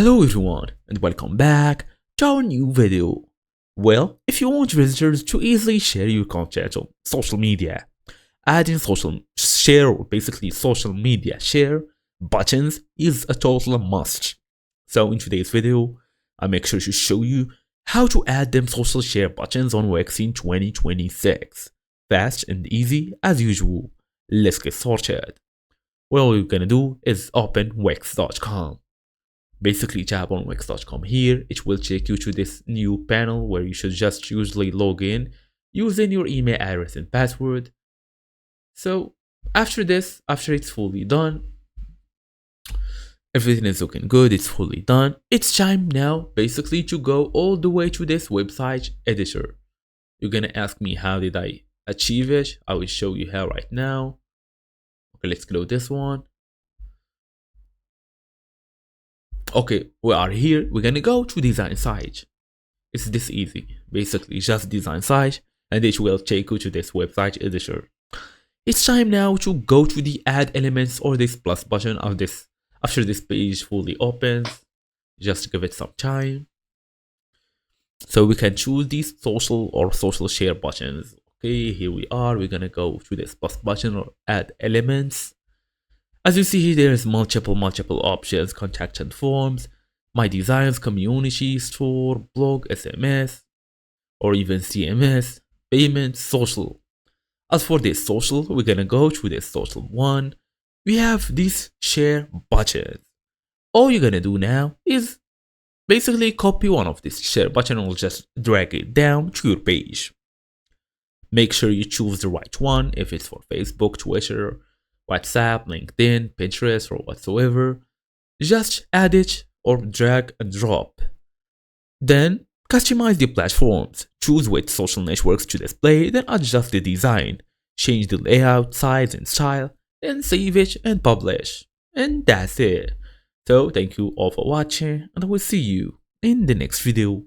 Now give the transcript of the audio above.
Hello everyone and welcome back to our new video. Well, if you want visitors to easily share your content on social media, adding social share or basically social media share buttons is a total must. So in today's video, I make sure to show you how to add them social share buttons on Wix in 2026. Fast and easy as usual. Let's get started. What we're gonna do is open Wix.com. Basically tap on wix.com here. It will take you to this new panel where you should just usually log in using your email address and password. So after it's fully done, everything is looking good, it's fully done. It's time now basically to go all the way to this website editor. You're gonna ask me how did I achieve it. I will show you how right now. Okay, let's close this one. Okay, we are here. We're gonna go to design site. It's this easy. Basically, just design site, and it will take you to this website editor. It's time now to go to the add elements or this plus button of this after this page fully opens. Just give it some time. So we can choose these social or social share buttons. Okay, here we are. We're gonna go to this plus button or add elements. As you see here, there's multiple options: contact and forms, my designs, community, store, blog, SMS, or even CMS, payment, social. As for this social, we're gonna go to this social one. We have these share buttons. All you're gonna do now is basically copy one of these share button or just drag it down to your page. Make sure you choose the right one if it's for Facebook, Twitter, WhatsApp, LinkedIn, Pinterest, or whatsoever. Just add it or drag and drop. Then customize the platforms. Choose which social networks to display, then adjust the design. Change the layout, size, and style, then save it and publish. And that's it. So thank you all for watching, and I will see you in the next video.